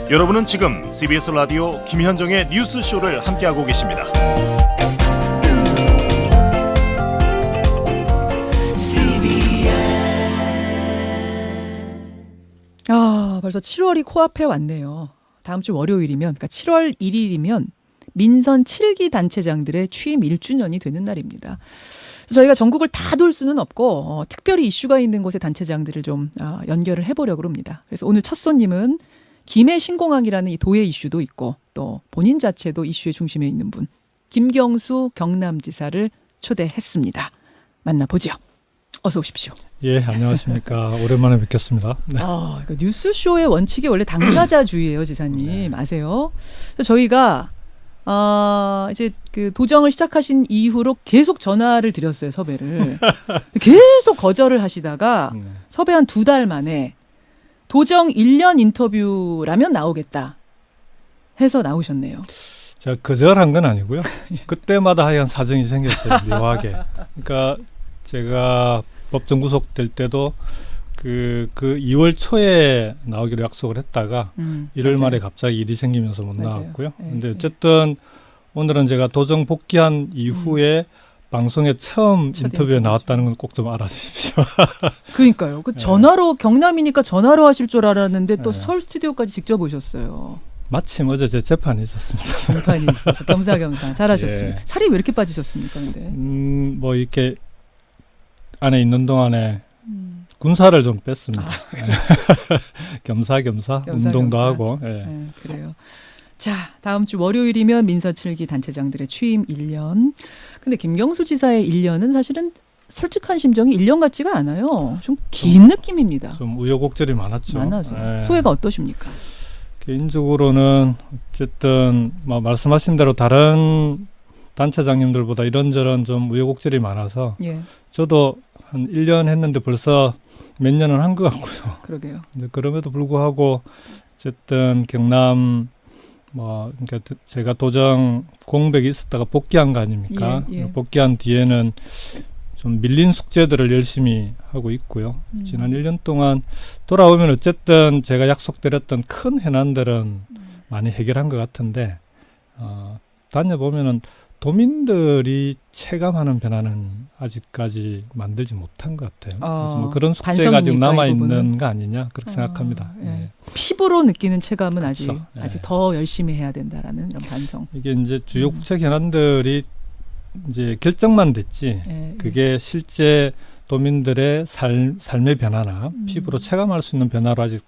여러분은 지금 CBS 라디오 김현정의 뉴스쇼를 함께하고 계십니다. 벌써 7월이 코앞에 왔네요. 다음 주 월요일이면, 그러니까 7월 1일이면 민선 7기 단체장들의 취임 1주년이 되는 날입니다. 저희가 전국을 다 돌 수는 없고 특별히 이슈가 있는 곳의 단체장들을 좀 연결을 해보려고 합니다. 그래서 오늘 첫 손님은 김해 신공항이라는 이 도의 이슈도 있고 또 본인 자체도 이슈의 중심에 있는 분, 김경수 경남지사를 초대했습니다. 만나보죠. 어서 오십시오. 예, 안녕하십니까. 오랜만에 뵙겠습니다. 네. 뉴스쇼의 원칙이 원래 당사자주의예요, 지사님. 아세요? 그래서 저희가 이제 그 도정을 시작하신 이후로 계속 전화를 드렸어요, 섭외를. 계속 거절을 하시다가 섭외 한 2달 만에 도정 1년 인터뷰라면 나오겠다 해서 나오셨네요. 제가 거절한 건 아니고요. 그때마다 하여간 사정이 생겼어요, 묘하게. 그러니까 제가 법정 구속될 때도 그 2월 초에 나오기로 약속을 했다가 1월 말에 갑자기 일이 생기면서 못 나왔고요. 근데 어쨌든 오늘은 제가 도정 복귀한 이후에 방송에 처음 인터뷰에 나왔다는 건 꼭 좀 알아주십시오. 그러니까요. 전화로 경남이니까 전화로 하실 줄 알았는데 또 서울 스튜디오까지 직접 오셨어요. 마침 어제 제 재판이 있었습니다. 재판이 있어서 겸사겸사 잘하셨습니다. 예. 살이 왜 이렇게 빠지셨습니까, 근데? 뭐 이렇게 안에 있는 동안에 군살을 좀 뺐습니다. 겸사겸사 운동도 하고. 예. 네, 그래요. 자, 다음 주 월요일이면 민선 7기 단체장들의 취임 1년. 근데 김경수 지사의 1년은 사실은 솔직한 심정이 1년 같지가 않아요. 좀 긴 느낌입니다. 좀 우여곡절이 많았죠. 많아서. 예. 소회가 어떠십니까? 개인적으로는 어쨌든 말씀하신 대로 다른 단체장님들보다 이런저런 좀 우여곡절이 많아서 예. 저도 한 1년 했는데 벌써 몇 년은 한 것 같고요. 그러게요. 근데 그럼에도 불구하고 어쨌든 경남 그러니까 제가 도정 공백이 있었다가 복귀한 거 아닙니까? 예, 예. 복귀한 뒤에는 좀 밀린 숙제들을 열심히 하고 있고요. 지난 1년 동안 돌아오면 어쨌든 제가 약속드렸던 큰 해난들은 많이 해결한 것 같은데 다녀보면은 도민들이 체감하는 변화는 아직까지 만들지 못한 것 같아요. 그래서 뭐 그런 숙제가 지금 남아있는 거 아니냐 그렇게 생각합니다. 예. 예. 피부로 느끼는 체감은 그렇죠. 아직 더 열심히 해야 된다라는 이런 반성. 이게 이제 주요 국책 현안들이 이제 결정만 됐지 예, 그게 실제 도민들의 삶의 변화나 피부로 체감할 수 있는 변화로 아직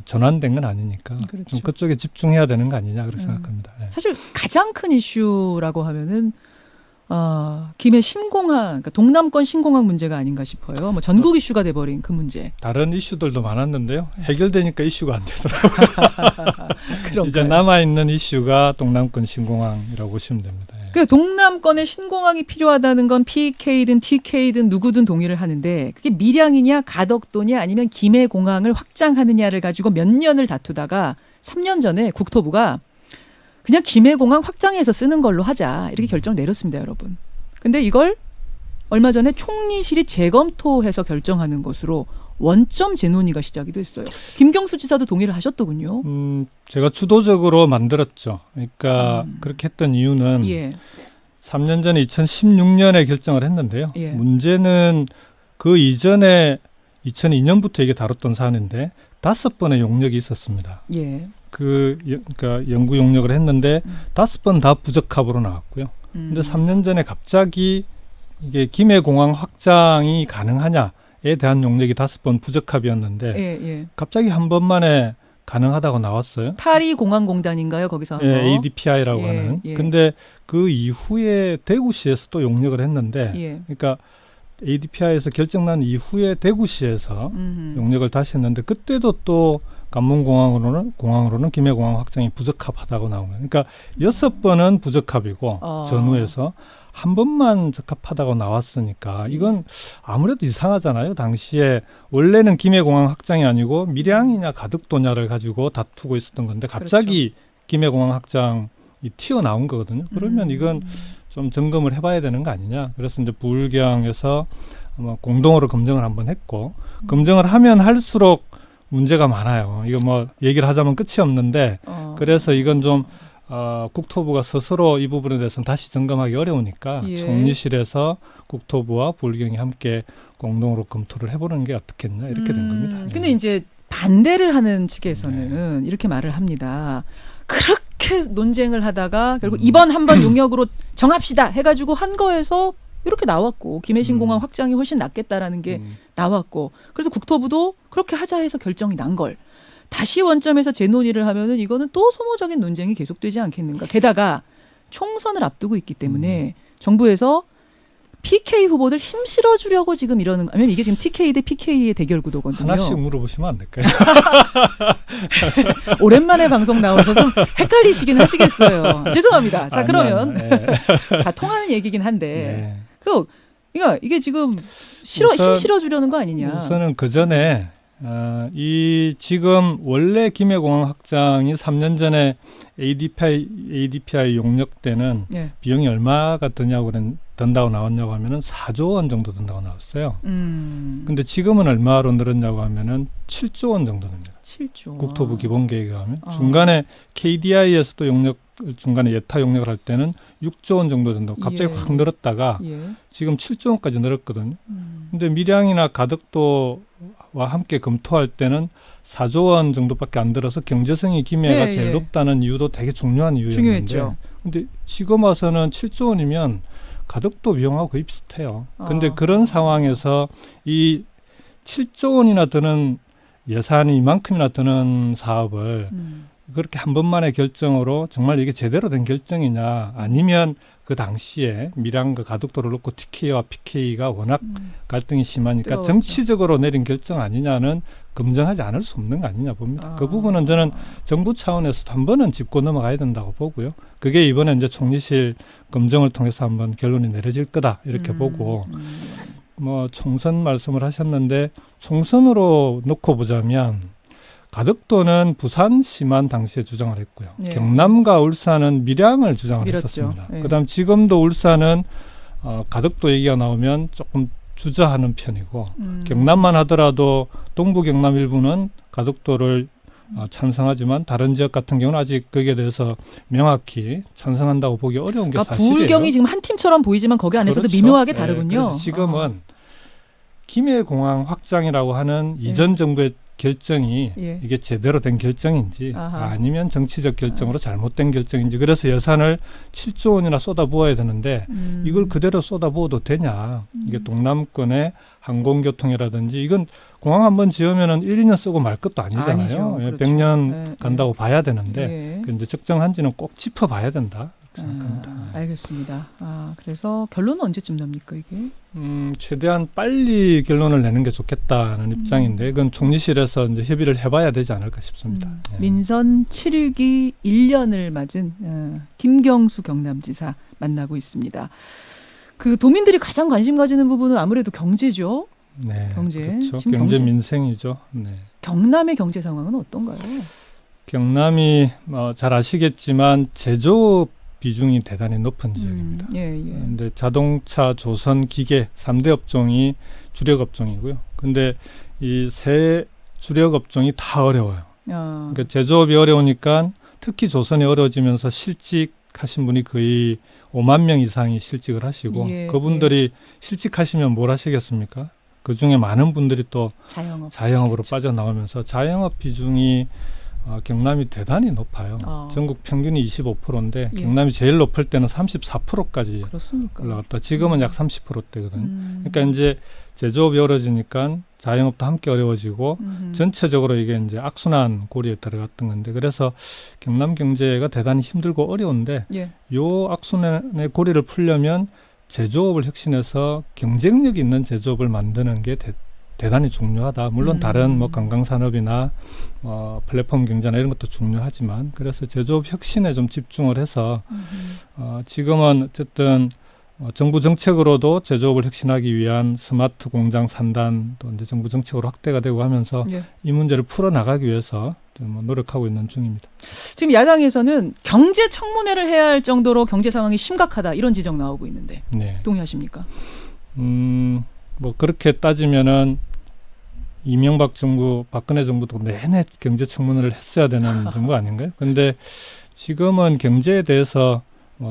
전환된 건 아니니까 그렇죠. 좀 그쪽에 집중해야 되는 거 아니냐 그렇게 생각합니다. 예. 사실 가장 큰 이슈라고 하면은 김해 신공항, 그러니까 동남권 신공항 문제가 아닌가 싶어요. 뭐 전국 이슈가 돼버린 그 문제. 다른 이슈들도 많았는데요. 해결되니까 이슈가 안 되더라고요. 이제 남아있는 이슈가 동남권 신공항이라고 보시면 됩니다. 예. 그 동남권에 신공항이 필요하다는 건 PK든 TK든 누구든 동의를 하는데 그게 밀양이냐 가덕도냐 아니면 김해공항을 확장하느냐를 가지고 몇 년을 다투다가 3년 전에 국토부가 그냥 김해공항 확장해서 쓰는 걸로 하자 이렇게 결정을 내렸습니다, 여러분. 근데 이걸 얼마 전에 총리실이 재검토해서 결정하는 것으로 원점 재논의가 시작이 됐어요. 김경수 지사도 동의를 하셨더군요. 제가 주도적으로 만들었죠. 그러니까 그렇게 했던 이유는 3년 전에 2016년에 결정을 했는데요. 예. 문제는 그 이전에 2002년부터 이게 다뤘던 사안인데 5번의 용역이 있었습니다. 예. 그러니까 연구 용역을 했는데 5번 다 부적합으로 나왔고요. 근데 3년 전에 갑자기 이게 김해공항 확장이 가능하냐에 대한 용역이 5번 부적합이었는데 갑자기 한 번만에 가능하다고 나왔어요. 파리공항공단인가요? 거기서 한 거? ADPI라고 하는. 근데 그 이후에 대구시에서 또 용역을 했는데 그러니까 ADPI에서 결정난 이후에 대구시에서 용역을 다시 했는데 그때도 또 관문공항으로는 김해공항 확장이 부적합하다고 나온 거예요. 그러니까 6번은 부적합이고 전후에서 한 번만 적합하다고 나왔으니까 이건 아무래도 이상하잖아요. 당시에 원래는 김해공항 확장이 아니고 밀양이냐 가덕도냐를 가지고 다투고 있었던 건데 갑자기 김해공항 확장이 튀어나온 거거든요. 그러면 이건 좀 점검을 해봐야 되는 거 아니냐. 그래서 이제 부울경에서 아마 공동으로 검증을 한번 했고 검증을 하면 할수록 문제가 많아요. 이거 뭐 얘기를 하자면 끝이 없는데 그래서 이건 좀 국토부가 스스로 이 부분에 대해서는 다시 점검하기 어려우니까 예. 총리실에서 국토부와 부울경이 함께 공동으로 검토를 해보는 게 어떻겠냐 이렇게 된 겁니다. 근데 이제 반대를 하는 측에서는 이렇게 말을 합니다. 그렇게 논쟁을 하다가 결국 이번 한번 용역으로 정합시다 해가지고 한 거에서 이렇게 나왔고 김해신 공항 확장이 훨씬 낫겠다라는 게 나왔고 그래서 국토부도 그렇게 하자 해서 결정이 난 걸 다시 원점에서 재논의를 하면은 이거는 또 소모적인 논쟁이 계속되지 않겠는가. 게다가 총선을 앞두고 있기 때문에 정부에서 PK 후보들 힘 실어주려고 지금 이러는 거. 아니면 이게 지금 TK 대 PK의 대결 구도거든요. 하나씩 물어보시면 안 될까요? 오랜만에 방송 나오셔서 좀 헷갈리시긴 하시겠어요. 죄송합니다. 자 그러면 다 통하는 얘기긴 한데 이게 지금 힘 실어주려는 거 아니냐. 우선은 그 전에 이 지금 원래 김해공항 확장이 3년 전에 ADPI 용역 때는 비용이 얼마가 든다고 나왔냐고 하면은 4조 원 정도 든다고 나왔어요. 근데 지금은 얼마로 늘었냐고 하면은 7조 원 정도 됩니다. 7조. 국토부 기본 계획에 하면 중간에 KDI에서도 중간에 예타 용역을 할 때는 6조 원 정도 된다고 갑자기 확 늘었다가 지금 7조 원까지 늘었거든요. 근데 밀양이나 가덕도와 함께 검토할 때는 4조 원 정도밖에 안 들어서 경제성이 김해가 제일 높다는 이유도 되게 중요한 이유였는데 근데 지금 와서는 7조 원이면 가덕도 비용하고 거의 비슷해요. 근데 그런 상황에서 이 7조 원이나 드는 예산이 이만큼이나 드는 사업을 그렇게 한 번만의 결정으로 정말 이게 제대로 된 결정이냐 아니면 그 당시에 밀양과 가덕도를 놓고 TK와 PK가 워낙 갈등이 심하니까 뜨거웠죠. 정치적으로 내린 결정 아니냐는 검증하지 않을 수 없는 거 아니냐 봅니다. 그 부분은 저는 정부 차원에서도 한 번은 짚고 넘어가야 된다고 보고요. 그게 이번에 이제 총리실 검증을 통해서 한번 결론이 내려질 거다 이렇게 보고 뭐 총선 말씀을 하셨는데 총선으로 놓고 보자면 가덕도는 부산시만 당시에 주장을 했고요. 경남과 울산은 밀양을 주장을 했었습니다. 그다음 지금도 울산은 가덕도 얘기가 나오면 조금 주저하는 편이고 경남만 하더라도 동부 경남 일부는 가덕도를 찬성하지만 다른 지역 같은 경우는 아직 거기에 대해서 명확히 찬성한다고 보기 어려운 게 사실이에요. 부울경이 지금 한 팀처럼 보이지만 거기 안에서도 그렇죠. 미묘하게 다르군요. 그래서 지금은 김해공항 확장이라고 하는 이전 정부의 결정이 이게 제대로 된 결정인지 아니면 정치적 결정으로 잘못된 결정인지 그래서 예산을 7조 원이나 쏟아부어야 되는데 이걸 그대로 쏟아부어도 되냐. 이게 동남권의 항공교통이라든지 이건 공항 한번 지으면은 1, 2년 쓰고 말 것도 아니잖아요. 아니죠. 그렇죠. 100년 간다고 봐야 되는데 이제 적정한지는 꼭 짚어봐야 된다. 생각합니다. 알겠습니다. 그래서 결론은 언제쯤 납니까 이게? 최대한 빨리 결론을 내는 게 좋겠다는 입장인데 그건 총리실에서 이제 협의를 해봐야 되지 않을까 싶습니다. 민선 7기 1년을 맞은 김경수 경남지사 만나고 있습니다. 그 도민들이 가장 관심 가지는 부분은 아무래도 경제죠. 네, 경제. 그렇죠. 지금 경제 민생이죠. 네. 경남의 경제 상황은 어떤가요? 경남이 잘 아시겠지만 제조업 비중이 대단히 높은 지역입니다. 근데 자동차, 조선, 기계 3대 업종이 주력 업종이고요. 근데 이 세 주력 업종이 다 어려워요. 그러니까 제조업이 어려우니까 특히 조선이 어려워지면서 실직하신 분이 거의 5만 명 이상이 실직을 하시고 그분들이 실직하시면 뭘 하시겠습니까? 그중에 많은 분들이 또 자영업으로 빠져나오면서 자영업 비중이 경남이 대단히 높아요. 전국 평균이 25%인데 경남이 제일 높을 때는 34%까지 올라갔다. 지금은 약 30%대거든요. 그러니까 이제 제조업이 어려워지니까 자영업도 함께 어려워지고 전체적으로 이게 이제 악순환 고리에 들어갔던 건데 그래서 경남 경제가 대단히 힘들고 어려운데 요 악순환의 고리를 풀려면 제조업을 혁신해서 경쟁력 있는 제조업을 만드는 게 대단히 중요하다. 물론 다른 뭐 관광산업이나 플랫폼 경제나 이런 것도 중요하지만 그래서 제조업 혁신에 좀 집중을 해서 지금은 어쨌든 정부 정책으로도 제조업을 혁신하기 위한 스마트 공장 산단도 이제 정부 정책으로 확대가 되고 하면서 이 문제를 풀어나가기 위해서 좀 노력하고 있는 중입니다. 지금 야당에서는 경제 청문회를 해야 할 정도로 경제 상황이 심각하다 이런 지적 나오고 있는데 동의하십니까? 뭐 그렇게 따지면은 이명박 정부, 박근혜 정부도 내내 경제 청문회를 했어야 되는 정부 아닌가요? 근데 지금은 경제에 대해서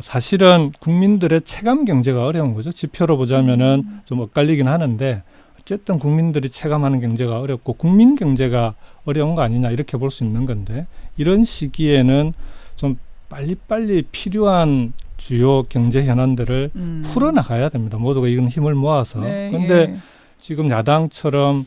사실은 국민들의 체감 경제가 어려운 거죠. 지표로 보자면은 좀 엇갈리긴 하는데 어쨌든 국민들이 체감하는 경제가 어렵고 국민 경제가 어려운 거 아니냐 이렇게 볼 수 있는 건데 이런 시기에는 좀 빨리빨리 필요한 주요 경제 현안들을 풀어나가야 됩니다. 모두가 이건 힘을 모아서. 그런데 지금 야당처럼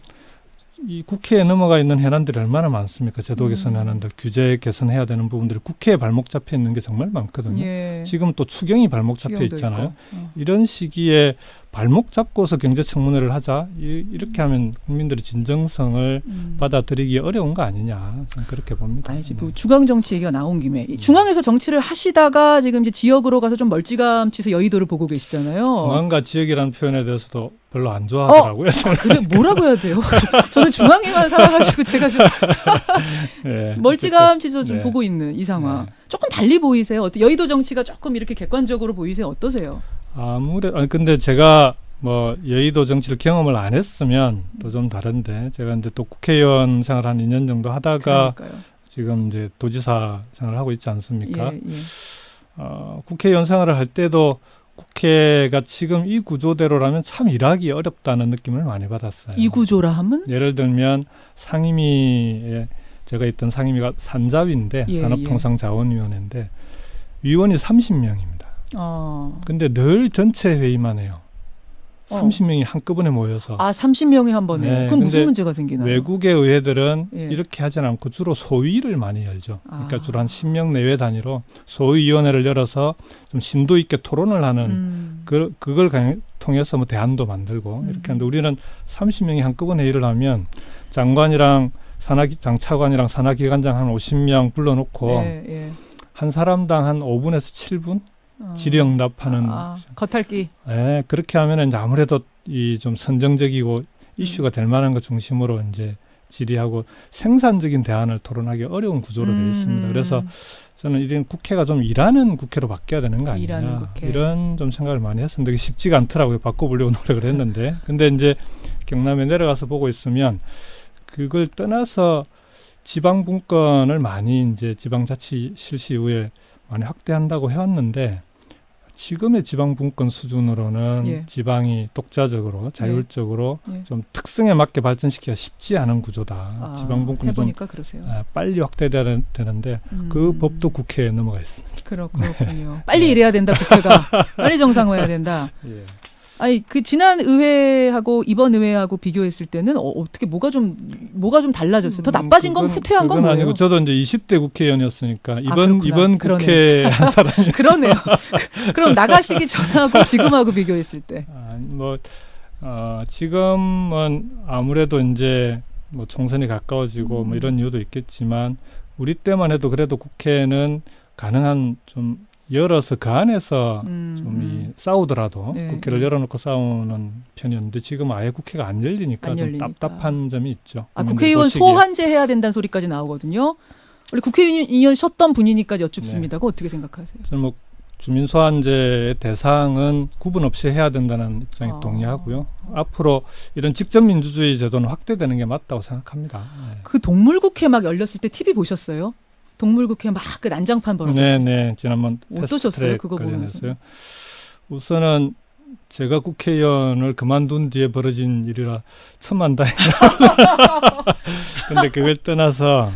이 국회에 넘어가 있는 현안들이 얼마나 많습니까? 제도 개선 현안들, 규제 개선해야 되는 부분들이 국회에 발목 잡혀 있는 게 정말 많거든요. 지금 또 추경이 발목 잡혀 있잖아요. 이런 시기에 발목 잡고서 경제청문회를 하자. 이렇게 하면 국민들이 진정성을 받아들이기 어려운 거 아니냐. 그렇게 봅니다. 아니지, 뭐 중앙 정치 얘기가 나온 김에 중앙에서 정치를 하시다가 지금 이제 지역으로 가서 좀 멀찌감치서 여의도를 보고 계시잖아요. 중앙과 지역이라는 표현에 대해서도 별로 안 좋아하더라고요. 그래 뭐라고 해야 돼요? 저는 중앙에만 살아가지고 제가 좀 네, 멀찌감치서 좀 보고 있는 이 상황. 조금 달리 보이세요? 여의도 정치가 조금 이렇게 객관적으로 보이세요? 어떠세요? 근데 제가 뭐 여의도 정치를 경험을 안 했으면 또 좀 다른데 제가 이제 또 국회의원 생활 한 2년 정도 하다가 지금 이제 도지사 생활을 하고 있지 않습니까? 국회의원 생활을 할 때도 국회가 지금 이 구조대로라면 참 일하기 어렵다는 느낌을 많이 받았어요. 이 구조라 하면? 예를 들면 상임위에 제가 있던 상임위가 산자위인데 산업통상자원위원회인데 위원이 30명입니다. 근데 늘 전체 회의만 해요. 30명이 한꺼번에 모여서. 30명이 한 번에. 네, 그럼 무슨 문제가 생기나요? 외국의 의회들은 이렇게 하진 않고 주로 소위를 많이 열죠. 그러니까 주로 한 10명 내외 단위로 소위위원회를 열어서 좀 심도 있게 토론을 하는 그걸 통해서 뭐 대안도 만들고 이렇게 하는데 우리는 30명이 한꺼번에 회의를 하면 장관이랑 장차관이랑 산하기관장 한 50명 불러놓고 한 사람당 한 5분에서 7분 질의응답하는 겉핥기. 네, 그렇게 하면은 이제 아무래도 이 좀 선정적이고 이슈가 될 만한 것 중심으로 이제 질의하고 생산적인 대안을 토론하기 어려운 구조로 되어 있습니다. 그래서 저는 이런 국회가 좀 일하는 국회로 바뀌어야 되는 거 아니냐 이런 좀 생각을 많이 했었는데 쉽지가 않더라고요. 바꿔보려고 노력을 했는데 근데 이제 경남에 내려가서 보고 있으면 그걸 떠나서 지방 분권을 많이 이제 지방자치 실시 이후에 많이 확대한다고 해왔는데 지금의 지방 분권 수준으로는 지방이 독자적으로 자율적으로 좀 특성에 맞게 발전시키기가 쉽지 않은 구조다. 지방 분권이 해보니까 그러세요. 빨리 확대돼야 되는데 그 법도 국회에 넘어가 있습니다. 그렇군요. 빨리 일해야 된다 국회가. 빨리 정상화해야 된다. 아니 그 지난 의회하고 이번 의회하고 비교했을 때는 어떻게 뭐가 좀 달라졌어요? 더 나빠진 건 후퇴한 건 뭐예요? 아니고 저도 이제 20대 국회의원이었으니까 이번 국회 한 사람이 그러네요. 그럼 나가시기 전하고 지금하고 비교했을 때 지금은 아무래도 이제 뭐 총선이 가까워지고 뭐 이런 이유도 있겠지만 우리 때만 해도 그래도 국회는 가능한 좀 열어서 그 안에서 좀 싸우더라도 국회를 열어놓고 싸우는 편이었는데 지금 아예 국회가 안 열리니까 좀 답답한 점이 있죠. 국회의원 소환제 해야 된다는 소리까지 나오거든요. 원래 국회의원이셨던 분이니까 여쭙습니다. 그거 어떻게 생각하세요? 저는 뭐 주민 소환제의 대상은 구분 없이 해야 된다는 입장에 동의하고요. 앞으로 이런 직접 민주주의 제도는 확대되는 게 맞다고 생각합니다. 그 동물국회 막 열렸을 때 TV 보셨어요? 동물국회 막 그 난장판 벌어졌어요. 네, 지난번 어떠셨어요? 그거 보면서? 우선은 제가 국회의원을 그만둔 뒤에 벌어진 일이라 천만다행이라. 근데 그걸 떠나서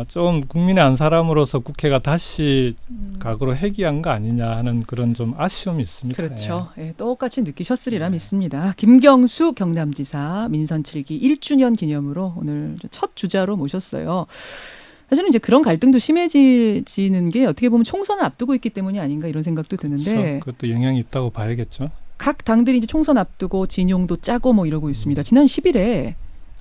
좀 국민의 한 사람으로서 국회가 다시 각오로 회귀한 거 아니냐 하는 그런 좀 아쉬움이 있습니다. 그렇죠. 똑같이 느끼셨으리라 믿습니다. 김경수 경남지사 민선 7기 1주년 기념으로 오늘 첫 주자로 모셨어요. 사실은 이제 그런 갈등도 심해지는 게 어떻게 보면 총선을 앞두고 있기 때문이 아닌가 이런 생각도 드는데 그렇죠. 그것도 영향이 있다고 봐야겠죠. 각 당들이 이제 총선 앞두고 진용도 짜고 뭐 이러고 있습니다. 지난 10일에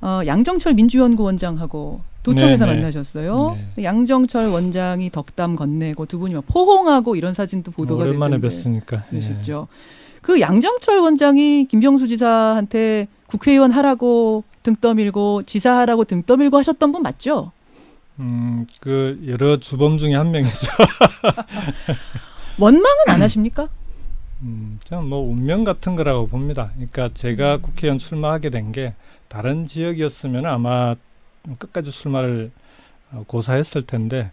양정철 민주연구원장하고 도청에서 만나셨어요. 양정철 원장이 덕담 건네고 두 분이 막 포옹하고 이런 사진도 보도가 됐는데 오랜만에 뵀으니까. 그러셨죠. 그 양정철 원장이 김경수 지사한테 국회의원 하라고 등 떠밀고 지사하라고 등 떠밀고 하셨던 분 맞죠? 그 여러 주범 중에 한 명이죠. 원망은 안 하십니까? 저는 뭐 운명 같은 거라고 봅니다. 그러니까 제가 국회의원 출마하게 된 게 다른 지역이었으면 아마 끝까지 출마를 고사했을 텐데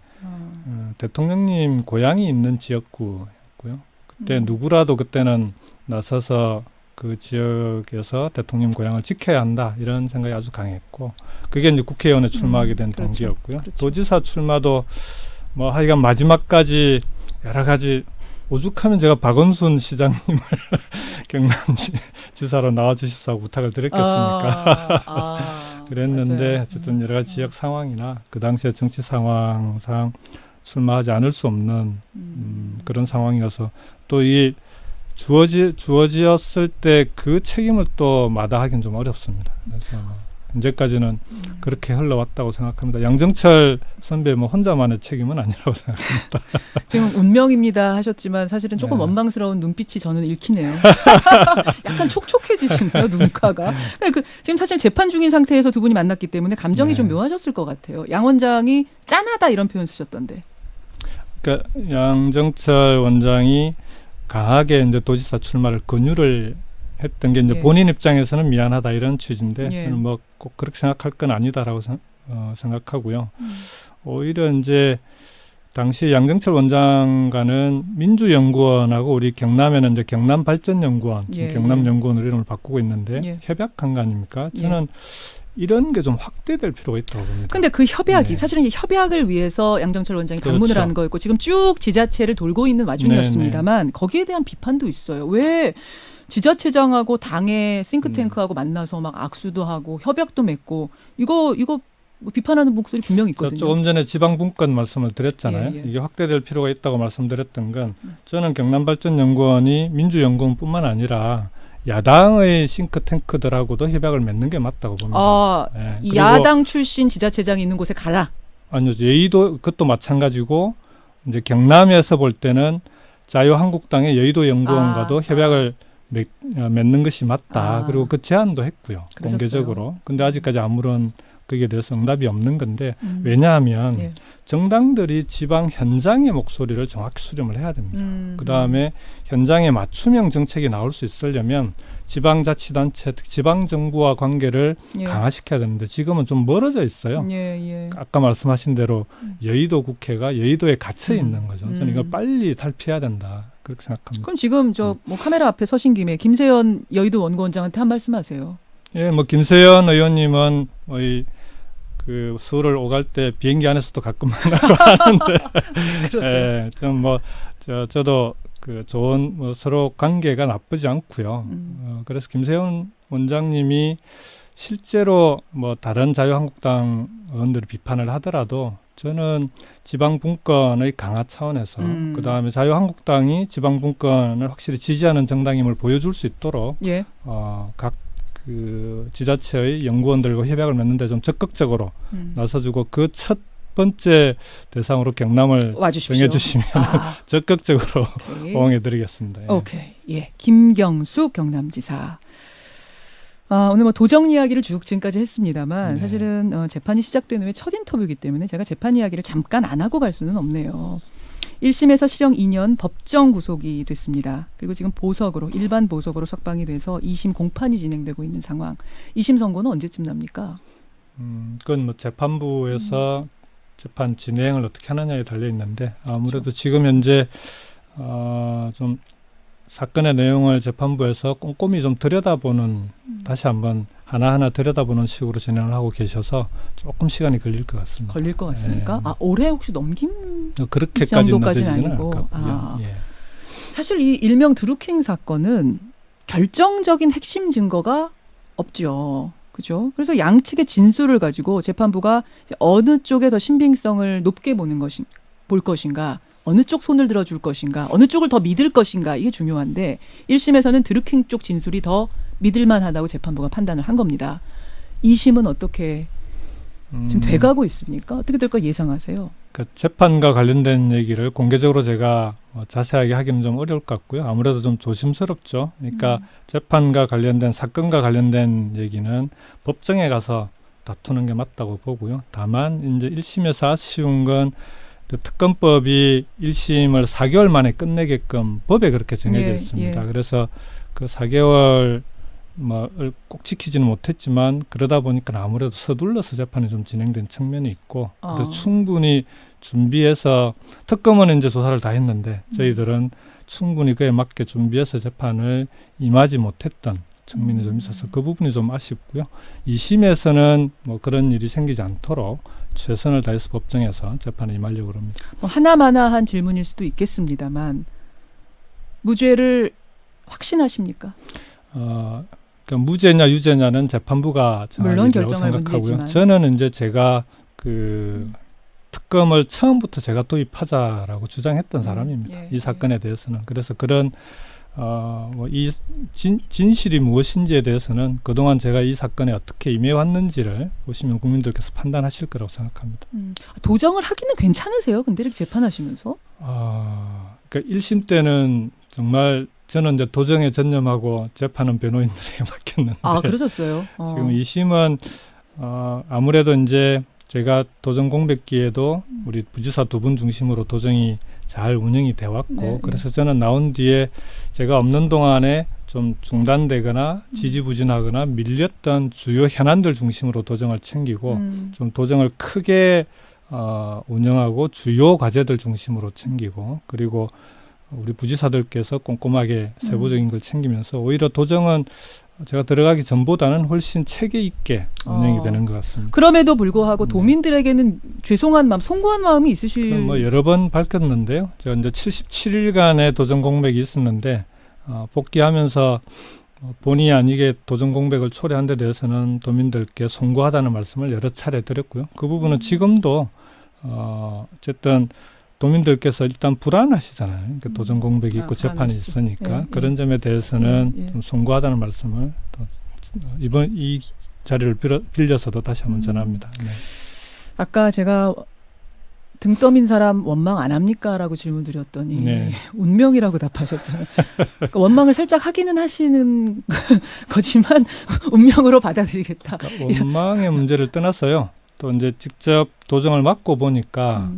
대통령님 고향이 있는 지역구였고요. 그때 누구라도 그때는 나서서 그 지역에서 대통령 고향을 지켜야 한다 이런 생각이 아주 강했고 그게 이제 국회의원에 출마하게 된 그렇죠. 동기였고요. 그렇죠. 도지사 출마도 뭐 하여간 마지막까지 여러 가지 오죽하면 제가 박원순 시장님을 경남지사로 나와주십사고 부탁을 드렸겠습니까? 그랬는데 맞아요. 어쨌든 여러 가지 지역 상황이나 그 당시의 정치 상황상 출마하지 않을 수 없는 그런 상황이어서 또 이 주어지었을 때 그 책임을 또 마다하기는 좀 어렵습니다. 그래서 현재까지는 그렇게 흘러왔다고 생각합니다. 양정철 선배 뭐 혼자만의 책임은 아니라고 생각합니다. 지금 운명입니다 하셨지만 사실은 조금 네. 원망스러운 눈빛이 저는 읽히네요. 약간 촉촉해지시네요, 눈가가. 지금 사실 재판 중인 상태에서 두 분이 만났기 때문에 감정이 좀 묘하셨을 것 같아요. 양 원장이 짠하다 이런 표현 쓰셨던데. 그러니까 양정철 원장이 강하게 이제 도지사 출마를 권유를 했던 게 이제 본인 입장에서는 미안하다 이런 취지인데 저는 뭐 꼭 그렇게 생각할 건 아니다라고 생각하고요. 오히려 이제 당시 양정철 원장과는 민주연구원하고 우리 경남에는 이제 경남발전연구원, 지금 경남연구원으로 이름을 바꾸고 있는데 협약한 거 아닙니까? 저는 이런 게 좀 확대될 필요가 있다고 봅니다. 근데 그 협약이 사실은 이 협약을 위해서 양정철 원장이 방문을 한 거였고 지금 쭉 지자체를 돌고 있는 와중이었습니다만 거기에 대한 비판도 있어요. 왜 지자체장하고 당의 싱크탱크하고 만나서 막 악수도 하고 협약도 맺고 이거 뭐 비판하는 목소리 분명히 있거든요. 조금 전에 지방분권 말씀을 드렸잖아요. 이게 확대될 필요가 있다고 말씀드렸던 건 저는 경남발전연구원이 민주연구원뿐만 아니라 야당의 싱크탱크들하고도 협약을 맺는 게 맞다고 봅니다. 이 야당 출신 지자체장이 있는 곳에 가라. 아니요. 여의도 그것도 마찬가지고 이제 경남에서 볼 때는 자유한국당의 여의도 연구원과도 협약을 맺는 것이 맞다. 그리고 그 제안도 했고요. 그러셨어요. 공개적으로. 근데 아직까지 아무런 거기에 대해서 응답이 없는 건데 왜냐하면 정당들이 지방 현장의 목소리를 정확히 수렴을 해야 됩니다. 그다음에 현장에 맞춤형 정책이 나올 수 있으려면 지방자치단체, 지방정부와 관계를 강화시켜야 되는데 지금은 좀 멀어져 있어요. 아까 말씀하신 대로 여의도 국회가 여의도에 갇혀 있는 거죠. 저는 이거 빨리 탈피해야 된다. 그렇게 생각합니다. 그럼 지금 뭐 카메라 앞에 서신 김에 김세연 여의도 원고원장한테 한 말씀하세요. 예, 뭐 김세연 의원님은 그 서울을 오갈 때 비행기 안에서도 가끔 만나고 하는데, 예, 좀 뭐 저도 그 좋은 뭐 서로 관계가 나쁘지 않고요. 그래서 김세연 원장님이 실제로 뭐 다른 자유한국당 의원들을 비판을 하더라도 저는 지방분권의 강화 차원에서 그 다음에 자유한국당이 지방분권을 확실히 지지하는 정당임을 보여줄 수 있도록 각 그 지자체의 연구원들과 협약을 맺는데 좀 적극적으로 나서주고 그 첫 번째 대상으로 경남을 정해주시면 적극적으로 호응해드리겠습니다. 오케이. 김경수 경남지사. 오늘 뭐 도정 이야기를 쭉 지금까지 했습니다만 사실은 재판이 시작된 후에 첫 인터뷰이기 때문에 제가 재판 이야기를 잠깐 안 하고 갈 수는 없네요. 1심에서 실형 2년 법정 구속이 됐습니다. 그리고 지금 보석으로 일반 보석으로 석방이 돼서 2심 공판이 진행되고 있는 상황. 2심 선고는 언제쯤 납니까? 그건 뭐 재판부에서 재판 진행을 어떻게 하느냐에 달려 있는데 아무래도 지금 현재 좀 사건의 내용을 재판부에서 꼼꼼히 좀 들여다보는 다시 한번 하나하나 들여다보는 식으로 진행을 하고 계셔서 조금 시간이 걸릴 것 같습니다. 걸릴 것 같습니까? 올해 혹시 넘김 그렇게까지는 아니고. 예. 사실 이 일명 드루킹 사건은 결정적인 핵심 증거가 없죠. 그죠? 그래서 양측의 진술을 가지고 재판부가 어느 쪽에 더 신빙성을 높게 볼 것인가, 어느 쪽 손을 들어줄 것인가, 어느 쪽을 더 믿을 것인가, 이게 중요한데 1심에서는 드루킹 쪽 진술이 더 믿을만하다고 재판부가 판단을 한 겁니다. 2심은 어떻게 지금 돼가고 있습니까? 어떻게 될 거 예상하세요? 그러니까 재판과 관련된 얘기를 공개적으로 제가 자세하게 하기는 좀 어려울 것 같고요. 아무래도 좀 조심스럽죠. 그러니까 재판과 관련된 사건과 관련된 얘기는 법정에 가서 다투는 게 맞다고 보고요. 다만 이제 1심에서 아쉬운 건 특검법이 1심을 4개월 만에 끝내게끔 법에 그렇게 정해져 예, 있습니다. 예. 그래서 그 4개월 꼭 지키지는 못했지만 그러다 보니까 아무래도 서둘러서 재판이 좀 진행된 측면이 있고 그래서 충분히 준비해서 특검은 이제 조사를 다 했는데 저희들은 충분히 그에 맞게 준비해서 재판을 임하지 못했던 측면이 좀 있어서 그 부분이 좀 아쉽고요. 2심에서는 뭐 그런 일이 생기지 않도록 최선을 다해서 법정에서 재판에 임하려고 합니다. 뭐 하나마나한 질문일 수도 있겠습니다만 무죄를 확신하십니까? 그러니까 무죄냐 유죄냐는 재판부가 물론 정하리라고 결정할 생각하고요. 문제지만. 저는 이제 제가 그 특검을 처음부터 제가 도입하자라고 주장했던 사람입니다. 예, 이 사건에 대해서는. 그래서 그런 이 진실이 무엇인지에 대해서는 그동안 제가 이 사건에 어떻게 임해왔는지를 보시면 국민들께서 판단하실 거라고 생각합니다. 도정을 하기는 괜찮으세요? 근데 이렇게 재판하시면서? 그러니까 1심 때는 정말 저는 이제 도정에 전념하고 재판은 변호인들에게 맡겼는데. 그러셨어요? 지금 2심은 아무래도 이제 제가 도정 공백기에도 우리 부지사 두 분 중심으로 도정이 잘 운영이 돼 왔고 네, 그래서 저는 나온 뒤에 제가 없는 동안에 좀 중단되거나 지지부진하거나 밀렸던 주요 현안들 중심으로 도정을 챙기고 좀 도정을 크게 운영하고 주요 과제들 중심으로 챙기고 그리고 우리 부지사들께서 꼼꼼하게 세부적인 걸 챙기면서 오히려 도정은 제가 들어가기 전보다는 훨씬 체계 있게 운영이 되는 것 같습니다. 그럼에도 불구하고 도민들에게는 죄송한 마음, 송구한 마음이 있으실. 뭐 여러 번 밝혔는데요. 제가 이제 77일간의 도정 공백이 있었는데 복귀하면서 본의 아니게 도정 공백을 초래한 데 대해서는 도민들께 송구하다는 말씀을 여러 차례 드렸고요. 그 부분은 지금도 어쨌든 도민들께서 일단 불안하시잖아요. 그러니까 도정 공백이 있고 재판이 있으니까 그런 점에 대해서는 좀 송구하다는 말씀을 또 이번 이 자리를 빌려서도 다시 한번 전합니다. 네. 아까 제가 등 떠민 사람 원망 안 합니까? 라고 질문 드렸더니 네. 운명이라고 답하셨잖아요. 그러니까 원망을 살짝 하기는 하시는 거지만 운명으로 받아들이겠다. 그러니까 원망의 문제를 떠나서요. 또 이제 직접 도정을 맡고 보니까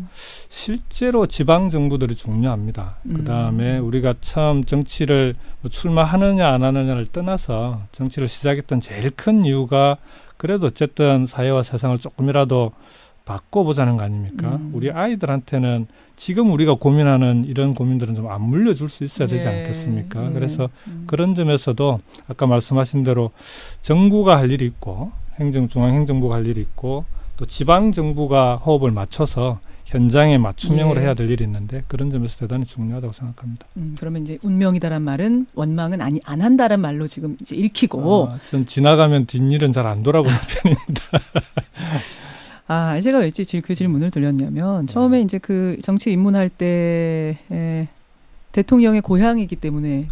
실제로 지방 정부들이 중요합니다. 그 다음에 우리가 처음 정치를 출마하느냐 안 하느냐를 떠나서 정치를 시작했던 제일 큰 이유가 그래도 어쨌든 사회와 세상을 조금이라도 바꿔보자는 거 아닙니까? 우리 아이들한테는 지금 우리가 고민하는 이런 고민들은 좀 안 물려줄 수 있어야 되지 않겠습니까? 그래서 그런 점에서도 아까 말씀하신 대로 정부가 할 일이 있고 중앙행정부가 할 일이 있고 또 지방정부가 호흡을 맞춰서 현장에 맞춤형으로 해야 될 일이 있는데 그런 점에서 대단히 중요하다고 생각합니다. 그러면 이제 운명이다란 말은 원망은 안 한다는 말로 지금 이제 읽히고. 전 지나가면 뒷일은 잘 안 돌아보는 편입니다. 제가 왜 그 질문을 드렸냐면 처음에 이제 그 정치 입문할 때 대통령의 고향이기 때문에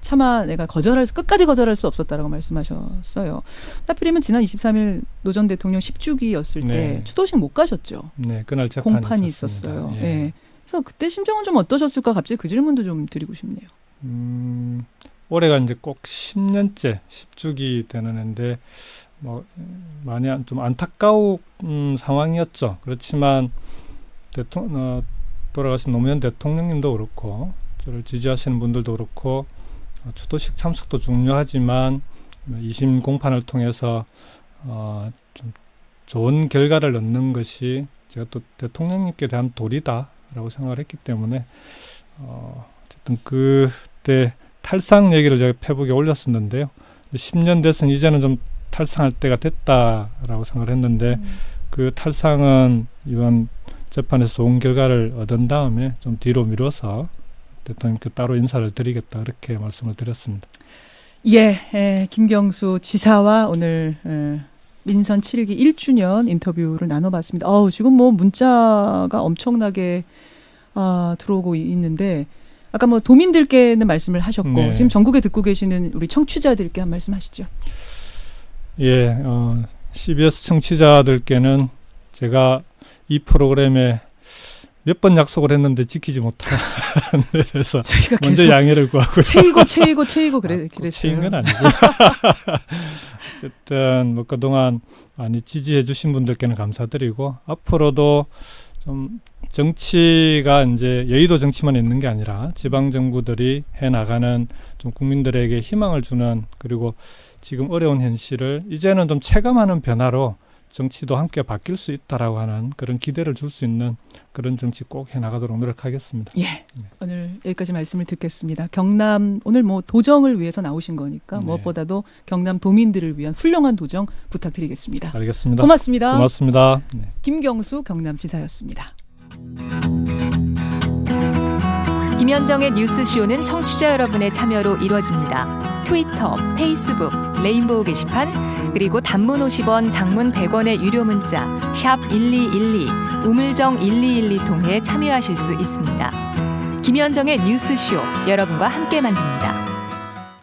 차마 내가 끝까지 거절할 수 없었다라고 말씀하셨어요. 하필이면 지난 23일 노 전 대통령 10주기였을 때 추도식 못 가셨죠. 네, 그날 재판이 공판이 있었습니다. 있었어요. 예. 예. 그래서 그때 심정은 좀 어떠셨을까? 갑자기 그 질문도 좀 드리고 싶네요. 올해가 이제 꼭 10년째 10주기 되는 해인데 많이 좀 안타까운 상황이었죠. 그렇지만 돌아가신 노무현 대통령님도 그렇고 저를 지지하시는 분들도 그렇고 추도식 참석도 중요하지만 2심 공판을 통해서 좀 좋은 결과를 얻는 것이 제가 또 대통령님께 대한 도리다라고 생각을 했기 때문에 어쨌든 그때 탈상 얘기를 제가 페북에 올렸었는데요. 10년 됐으니 이제는 좀 탈상할 때가 됐다라고 생각을 했는데 그 탈상은 이번 재판에서 좋은 결과를 얻은 다음에 좀 뒤로 미뤄서 대통령께 따로 인사를 드리겠다 그렇게 말씀을 드렸습니다. 김경수 지사와 오늘 민선 7기 1주년 인터뷰를 나눠봤습니다. 지금 뭐 문자가 엄청나게 들어오고 있는데 아까 뭐 도민들께는 말씀을 하셨고 지금 전국에 듣고 계시는 우리 청취자들께 한 말씀 하시죠. CBS 청취자들께는 제가 이 프로그램에 몇 번 약속을 했는데 지키지 못한 데 대해서 저희가 먼저 양해를 구하고요. 체이고 그랬어요. 체인 건 아니고 어쨌든 뭐 그동안 많이 지지해 주신 분들께는 감사드리고 앞으로도 좀 정치가 이제 여의도 정치만 있는 게 아니라 지방 정부들이 해 나가는 좀 국민들에게 희망을 주는, 그리고 지금 어려운 현실을 이제는 좀 체감하는 변화로 정치도 함께 바뀔 수 있다라고 하는 그런 기대를 줄 수 있는 그런 정치 꼭 해나가도록 노력하겠습니다. 예, 오늘 여기까지 말씀을 듣겠습니다. 경남 오늘 뭐 도정을 위해서 나오신 거니까 무엇보다도 경남 도민들을 위한 훌륭한 도정 부탁드리겠습니다. 알겠습니다. 고맙습니다. 고맙습니다. 김경수 경남지사였습니다. 김현정의 뉴스쇼는 청취자 여러분의 참여로 이루어집니다. 트위터, 페이스북, 레인보우 게시판, 그리고 단문 50원, 장문 100원의 유료 문자 샵 1212, 우물정 1212 통해 참여하실 수 있습니다. 김현정의 뉴스쇼, 여러분과 함께 만듭니다.